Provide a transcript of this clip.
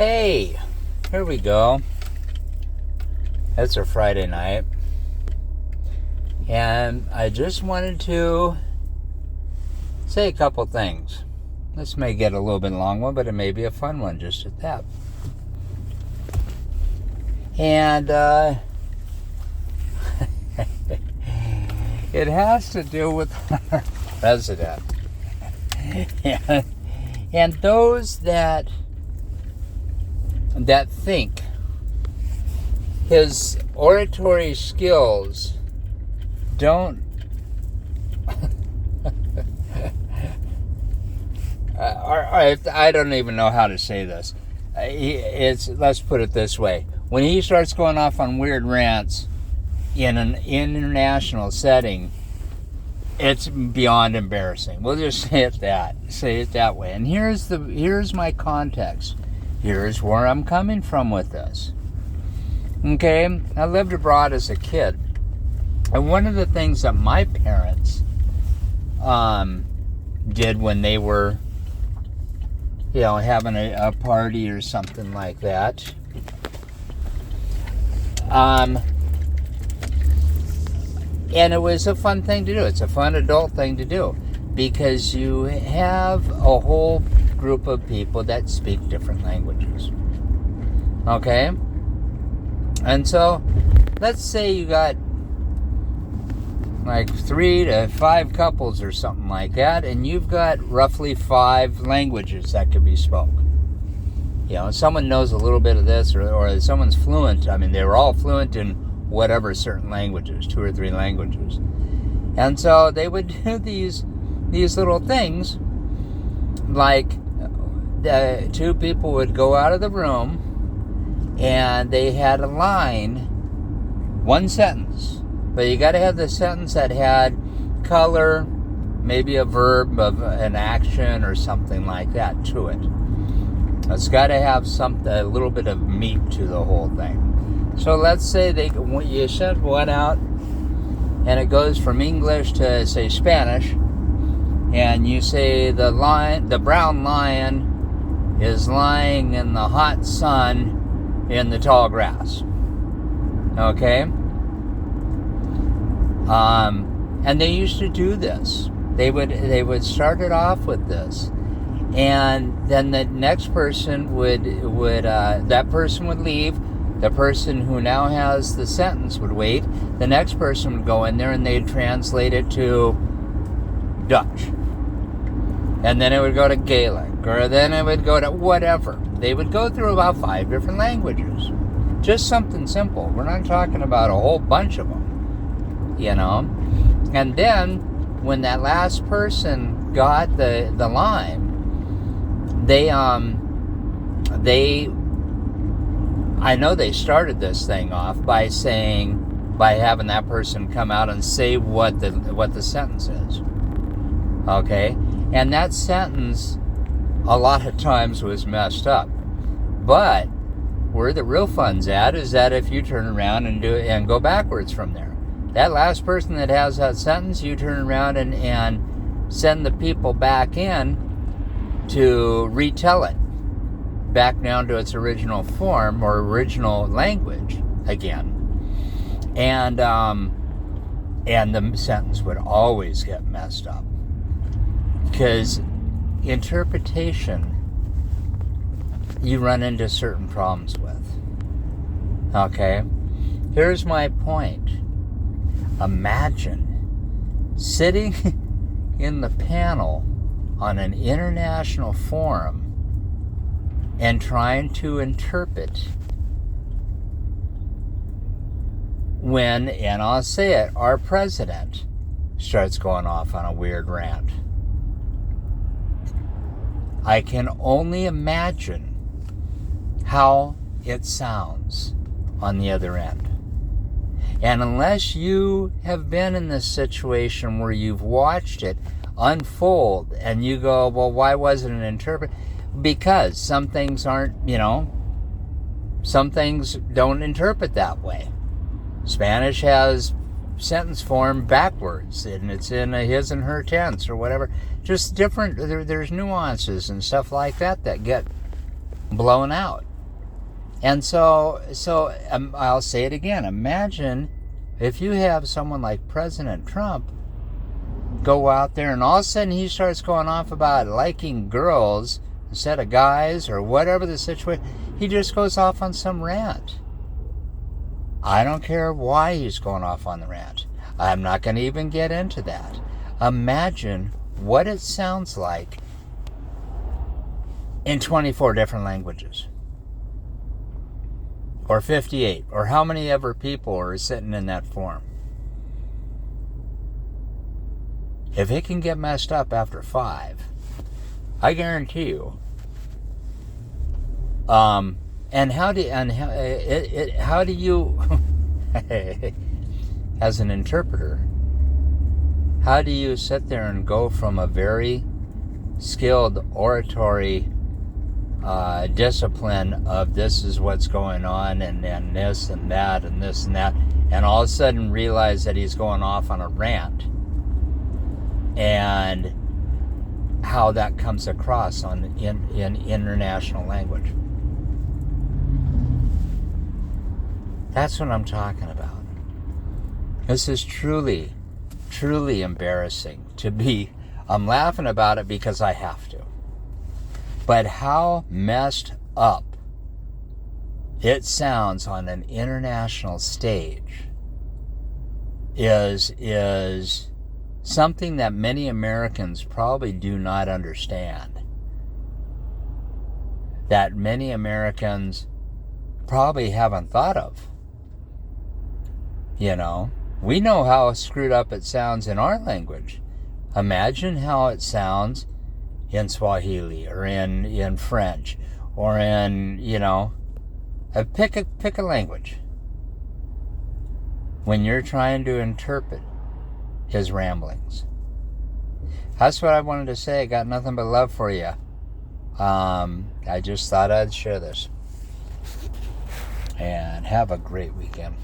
Hey, here we go. It's a Friday night. And I just wanted to say a couple things. This may get a little bit long one, but it may be a fun one just at that. And it has to do with our president. And those that think his oratory skills don't I don't even know how to say this. Let's put it this way. When he starts going off on weird rants in an international setting, it's beyond embarrassing. We'll just say it that way. And here's my context. Here's where I'm coming from with this. Okay, I lived abroad as a kid, and one of the things that my parents did when they were, having a party or something like that, and it was a fun thing to do. It's a fun adult thing to do because you have a whole group of people that speak different languages. Okay? And so, let's say you got like 3 to 5 couples or something like that, and you've got roughly 5 languages that could be spoken. Someone knows a little bit of this, or someone's fluent. I mean, they were all fluent in whatever certain languages, 2 or 3 languages. And so they would do these little things, like the 2 people would go out of the room and they had a line, 1 sentence, but you got to have the sentence that had color, maybe a verb of an action or something like that to it. It's got to have a little bit of meat to the whole thing. So let's say you send one out and it goes from English to, say, Spanish, and you say the brown lion is lying in the hot sun in the tall grass. Okay? And they used to do this. They would start it off with this, and then the next person would that person would leave. The person who now has the sentence would wait. The next person would go in there and they'd translate it to Dutch. And then it would go to Gaelic, or then it would go to whatever. They would go through about 5 different languages. Just something simple. We're not talking about a whole bunch of them. And then, when that last person got the line, I know they started this thing off by having that person come out and say what the sentence is. Okay? And that sentence, a lot of times, was messed up. But where the real fun's at is that if you turn around and do it and go backwards from there. That last person that has that sentence, you turn around and send the people back in to retell it back down to its original form or original language again. And the sentence would always get messed up. Because interpretation, you run into certain problems with. Okay? Here's my point. Imagine sitting in the panel on an international forum and trying to interpret when, and I'll say it, our president starts going off on a weird rant. I can only imagine how it sounds on the other end. And unless you have been in this situation where you've watched it unfold and you go, well, why wasn't it interpreted? Because some things aren't, some things don't interpret that way. Spanish has sentence form backwards, and it's in a his and her tense or whatever. Just different, there's nuances and stuff like that that get blown out. And so I'll say it again. Imagine if you have someone like President Trump go out there and all of a sudden he starts going off about liking girls instead of guys or whatever the situation. He just goes off on some rant. I don't care why he's going off on the rant. I'm not going to even get into that. Imagine what it sounds like in 24 different languages. Or 58, or how many ever people are sitting in that forum. If it can get messed up after 5, I guarantee you. And how do you, as an interpreter, how do you sit there and go from a very skilled oratory discipline of this is what's going on and this and that and this and that, and all of a sudden realize that he's going off on a rant, and how that comes across in international language? That's what I'm talking about. This is truly, truly embarrassing to be. I'm laughing about it because I have to. But how messed up it sounds on an international stage is something that many Americans probably do not understand. That many Americans probably haven't thought of. You know, we know how screwed up it sounds in our language. Imagine how it sounds in Swahili or in French or in, pick a language. When you're trying to interpret his ramblings. That's what I wanted to say. I got nothing but love for you. I just thought I'd share this. And have a great weekend.